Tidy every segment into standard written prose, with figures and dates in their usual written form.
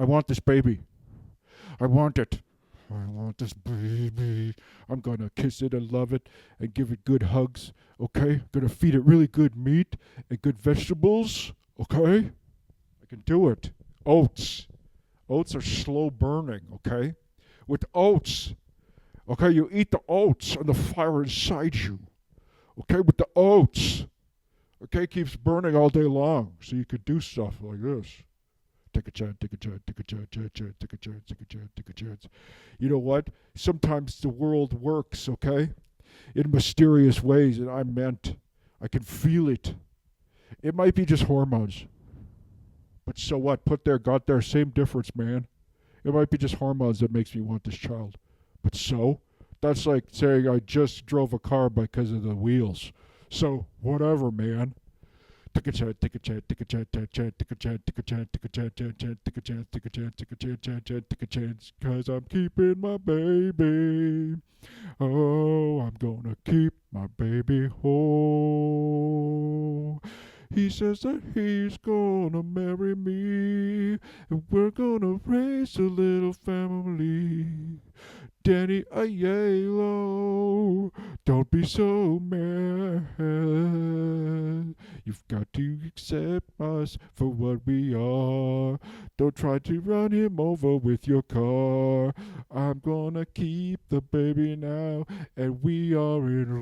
I want this baby. I want it. I want this baby. I'm gonna kiss it and love it and give it good hugs. Okay? Gonna feed it really good meat and good vegetables. Okay? I can do it. Oats. Oats are slow burning. Okay? With oats. Okay? You eat the oats and the fire inside you. Okay? With the oats. Okay? Keeps burning all day long. So you could do stuff like this. Take a chance, take a chance, take a chance, take a chance, take a chance, take a chance, take a chance. You know what? Sometimes the world works, okay? In mysterious ways, and I can feel it. It might be just hormones, but so what? Put there, got there, same difference, man. It might be just hormones that makes me want this child. But so? That's like saying I just drove a car because of the wheels. So, whatever, man. Take a chance, take a chance, take a chance, take a chance, take a chance, take a chance, take a chance, take a chance, take a chance, take a chance, take a chance, cause I'm keeping my baby. Oh, I'm gonna keep my baby whole. He says that he's gonna marry me, and we're gonna raise a little family. Danny Aiello, don't be so mad. You've got to accept us for what we are. Don't try to run him over with your car. I'm gonna keep the baby now, and we are in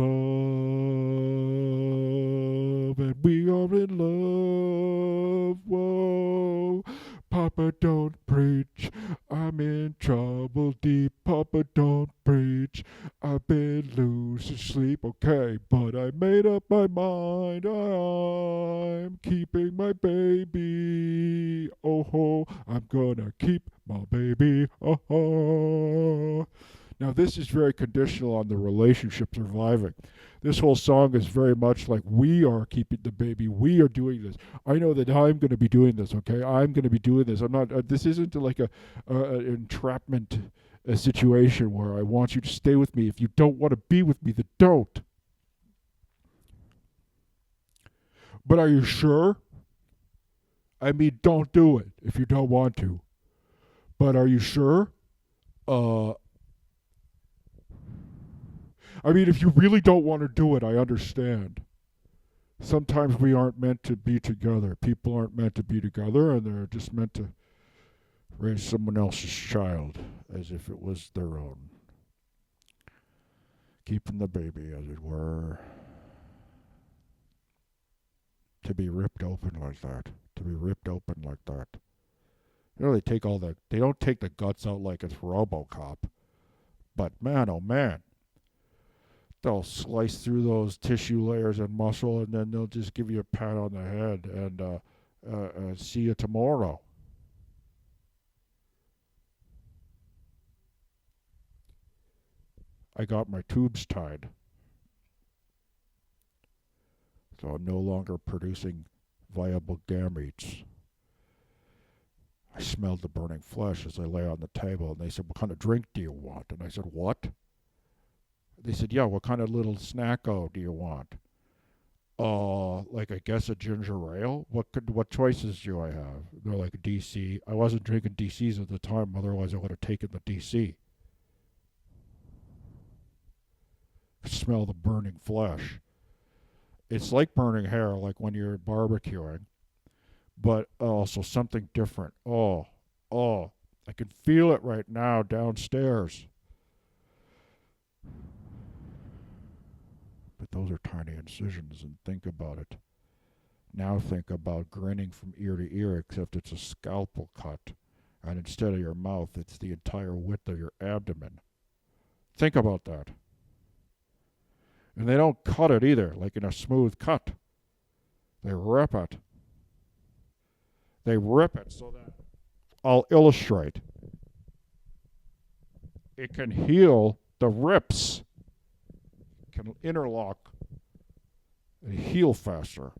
love. And we are in love. Whoa. Papa, don't preach. I'm in trouble deep. Papa, don't preach. I've been losing sleep, okay, but I made up my mind. I'm keeping my baby. Oh ho, I'm gonna keep my baby. Oh ho. Now, this is very conditional on the relationship surviving. This whole song is very much like we are keeping the baby. We are doing this. I know that I'm going to be doing this. Okay, I'm going to be doing this. I'm not. This isn't like an entrapment situation where I want you to stay with me. If you don't want to be with me, then don't. But are you sure? I mean, don't do it if you don't want to. But are you sure? Uh, I mean, if you really don't want to do it, I understand. Sometimes we aren't meant to be together. People aren't meant to be together, and they're just meant to raise someone else's child as if it was their own. Keeping the baby, as it were. To be ripped open like that. To be ripped open like that. You know, they don't take the guts out like it's Robocop. But man, oh man, they'll slice through those tissue layers and muscle, and then they'll just give you a pat on the head and see you tomorrow. I got my tubes tied, so I'm no longer producing viable gametes. I smelled the burning flesh as I lay on the table, and they said, "What kind of drink do you want?" And I said, "What?" They said, "Yeah, what kind of little snacko do you want?" Like I guess a ginger ale. What choices do I have? They're like DC. I wasn't drinking DCs at the time, otherwise I would have taken the DC. Smell the burning flesh. It's like burning hair, like when you're barbecuing, but also something different. Oh, I can feel it right now downstairs. But those are tiny incisions, and think about it. Now think about grinning from ear to ear, except it's a scalpel cut. And instead of your mouth, it's the entire width of your abdomen. Think about that. And they don't cut it either, like in a smooth cut. They rip it. They rip it so that I'll illustrate. It can heal the rips, can interlock and heal faster.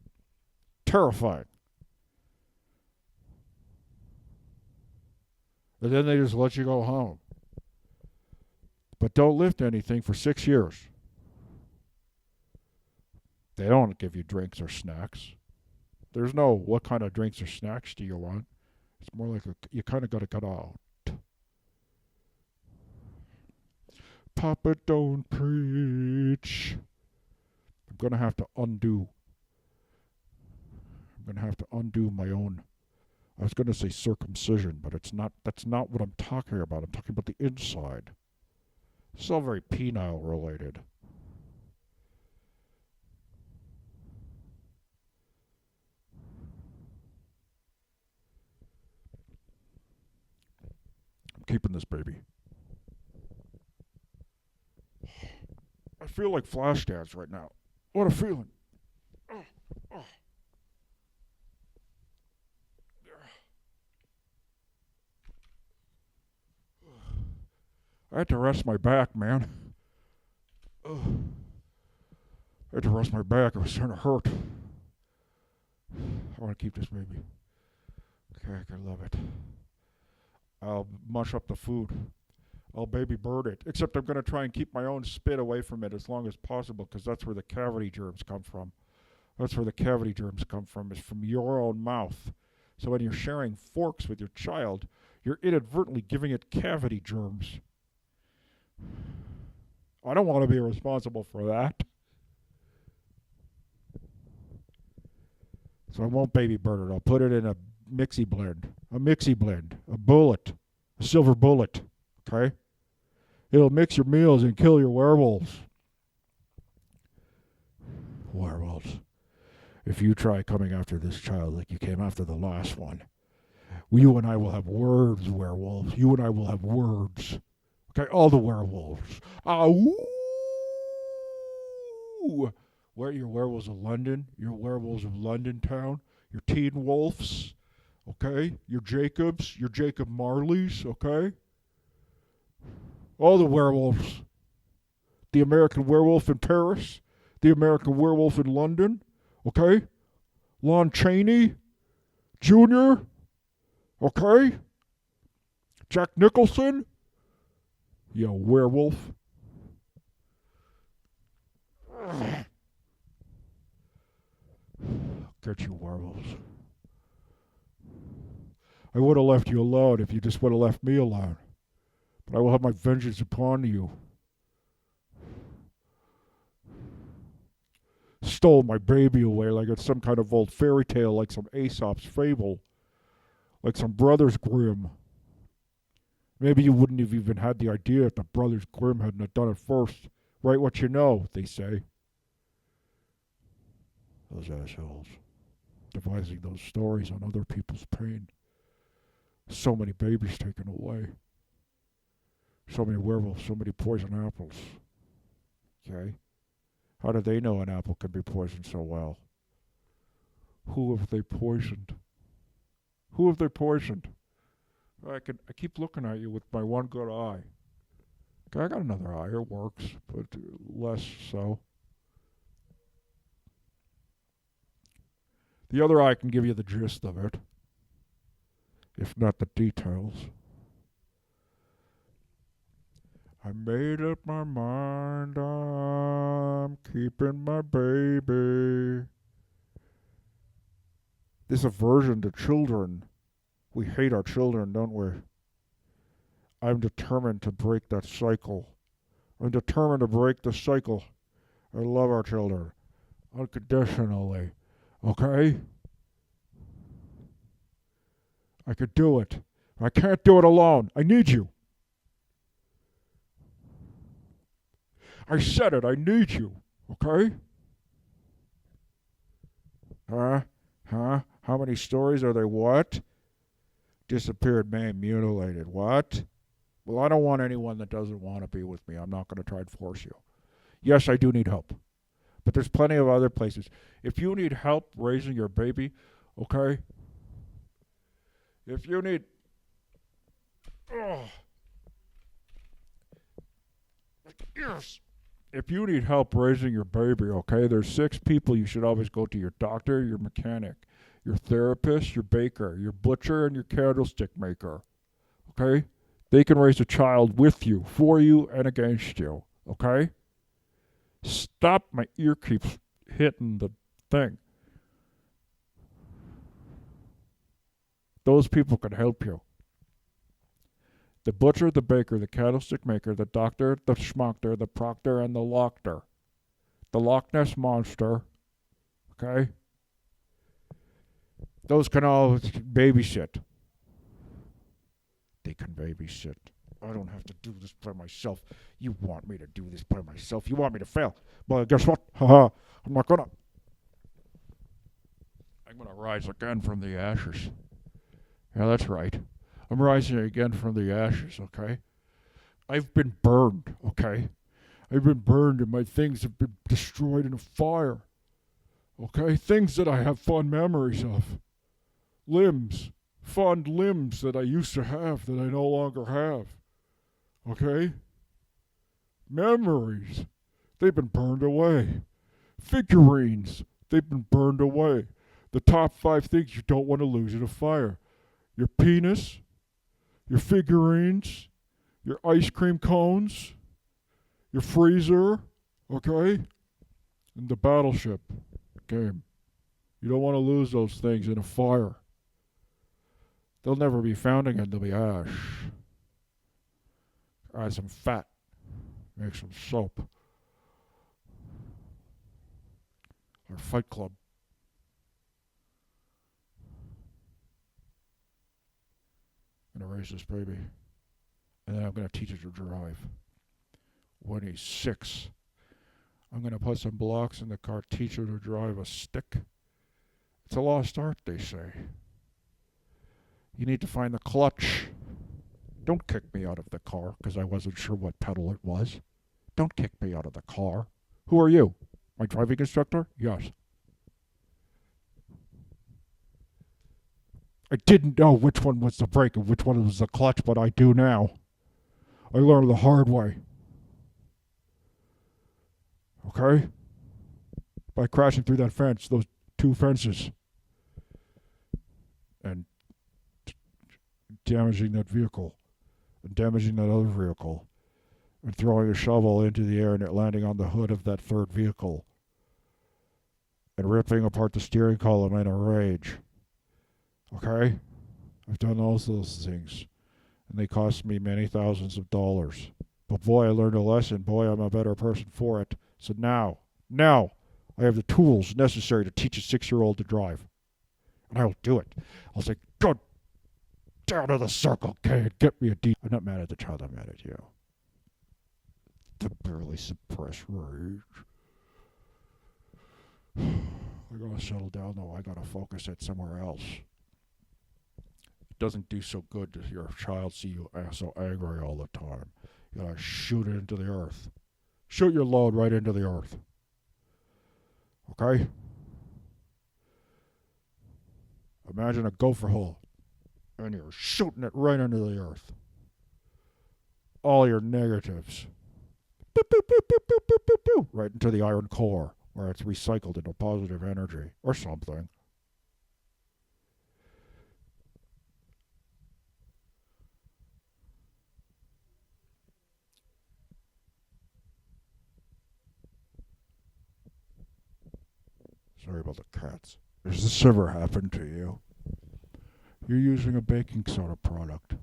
Terrifying. And then they just let you go home. But don't lift anything for 6 years. They don't give you drinks or snacks. There's no what kind of drinks or snacks do you want. It's more like you kind of got to cut out. Papa, don't preach. I'm going to have to undo. I'm going to have to undo my own. I was going to say circumcision, but it's not. That's not what I'm talking about. I'm talking about the inside. It's all very penile related. I'm keeping this baby. I feel like Flashdance right now. What a feeling. I had to rest my back, man. I had to rest my back. It was starting to hurt. I want to keep this baby. Okay, I love it. I'll mush up the food. I'll baby bird it. Except I'm going to try and keep my own spit away from it as long as possible, because that's where the cavity germs come from. That's where the cavity germs come from, is from your own mouth. So when you're sharing forks with your child, you're inadvertently giving it cavity germs. I don't want to be responsible for that. So I won't baby bird it. I'll put it in a mixie blend, a bullet, a silver bullet, okay? It'll mix your meals and kill your werewolves. Werewolves. If you try coming after this child like you came after the last one, you and I will have words, werewolves. You and I will have words. Okay, all the werewolves. Where are your werewolves of London? Your werewolves of London town? Your teen wolves? Okay? Your Jacobs? Your Jacob Marleys? Okay? All the werewolves. The American werewolf in Paris? The American werewolf in London? Okay? Lon Chaney? Jr.? Okay? Jack Nicholson? You werewolf. Get you, werewolves. I would have left you alone if you just would have left me alone. But I will have my vengeance upon you. Stole my baby away like it's some kind of old fairy tale, like some Aesop's fable, like some Brothers Grimm. Maybe you wouldn't have even had the idea if the Brothers Grimm hadn't have done it first. Write what you know, they say. Those assholes. Devising those stories on other people's pain. So many babies taken away. So many werewolves, so many poison apples. Okay? How do they know an apple can be poisoned so well? Who have they poisoned? Who have they poisoned? I keep looking at you with my one good eye. Okay, I got another eye. It works, but less so. The other eye can give you the gist of it, if not the details. I made up my mind, I'm keeping my baby. This aversion to children. We hate our children, don't we? I'm determined to break that cycle. I'm determined to break the cycle. I love our children. Unconditionally. Okay? I could do it. I can't do it alone. I need you. I said it. I need you. Okay? Huh? How many stories are there? What? Disappeared, maimed, mutilated. What? Well, I don't want anyone that doesn't want to be with me. I'm not going to try and force you. Yes, I do need help. But there's plenty of other places. If you need help raising your baby, okay? If you need... Yes. If you need help raising your baby, okay, there's 6 people you should always go to: your doctor, your mechanic, your therapist, your baker, your butcher, and your candlestick maker. Okay? They can raise a child with you, for you, and against you. Okay? Stop, my ear keeps hitting the thing. Those people can help you. The butcher, the baker, the candlestick maker, the doctor, the schmuckter, the proctor, and the lochter. The Loch Ness Monster. Okay? Those can all babysit. They can babysit. I don't have to do this by myself. You want me to do this by myself. You want me to fail. Well, guess what? Haha. I'm not gonna. I'm gonna rise again from the ashes. Yeah, that's right. I'm rising again from the ashes, okay? I've been burned, okay? I've been burned and my things have been destroyed in a fire. Okay? Things that I have fond memories of. Limbs. Fond limbs that I used to have that I no longer have. Okay? Memories. They've been burned away. Figurines. They've been burned away. The top 5 things you don't want to lose in a fire. Your penis, your figurines, your ice cream cones, your freezer, okay? And the battleship game. You don't want to lose those things in a fire. They'll never be found again. They'll be ash. Add some fat. Make some soap. Or Fight Club. I'm going to raise this baby. And then I'm going to teach it to drive. When he's 6, I'm going to put some blocks in the car, teach her to drive a stick. It's a lost art, they say. You need to find the clutch. Don't kick me out of the car because I wasn't sure what pedal it was. Don't kick me out of the car. Who are you? My driving instructor? Yes. I didn't know which one was the brake and which one was the clutch, but I do now. I learned the hard way. Okay? By crashing through that fence, those 2 fences. And damaging that vehicle. And damaging that other vehicle. And throwing a shovel into the air and it landing on the hood of that 3rd vehicle. And ripping apart the steering column in a rage. Okay? I've done all those things. And they cost me many thousands of dollars. But boy, I learned a lesson. Boy, I'm a better person for it. So now, I have the tools necessary to teach a 6-year-old to drive. And I'll do it. I'll say, go down to the Circle K and get me a D. I'm not mad at the child, I'm mad at you. The barely suppressed rage. I gotta settle down though. I gotta focus it somewhere else. It doesn't do so good to hear a child see you so angry all the time. You gotta shoot it into the earth. Shoot your load right into the earth. Okay? Imagine a gopher hole. And you're shooting it right into the earth. All your negatives. Boop, boop, boop, boop, boop, boop, boop, boop, right into the iron core, where it's recycled into positive energy, or something. Sorry about the cats. Has this ever happened to you? You're using a baking soda product.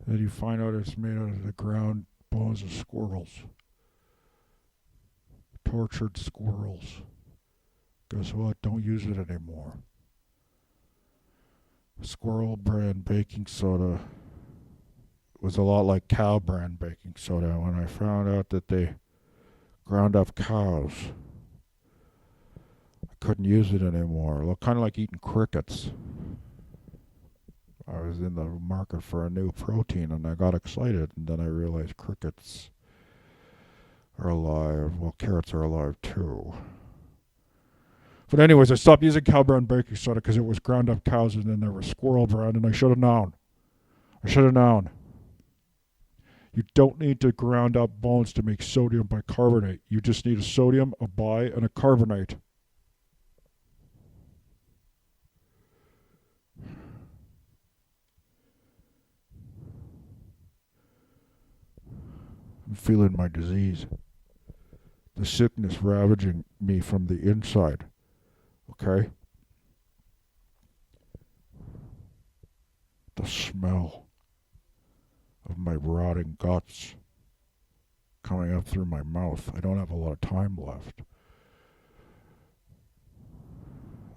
And you find out it's made out of the ground bones of squirrels. Tortured squirrels. Guess what? Don't use it anymore. Squirrel brand baking soda was a lot like cow brand baking soda. When I found out that they ground up cows, I couldn't use it anymore. It looked kind of like eating crickets. I was in the market for a new protein and I got excited, and then I realized crickets are alive. Well, carrots are alive too. But anyways, I stopped using cow brand baking soda because it was ground up cows, and then there was squirrel brand, and I should have known. You don't need to ground up bones to make sodium bicarbonate. You just need a sodium, a bi, and a carbonate. I'm feeling my disease. The sickness ravaging me from the inside. Okay? the smell of my rotting guts coming up through my mouth. I don't have a lot of time left.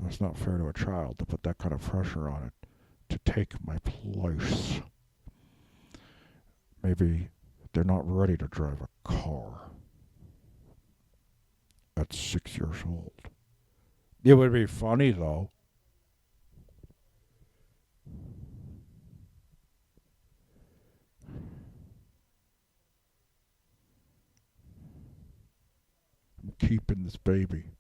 It's not fair to a child to put that kind of pressure on it to take my place. Maybe they're not ready to drive a car at 6 years old. It would be funny, though. I'm keeping this baby.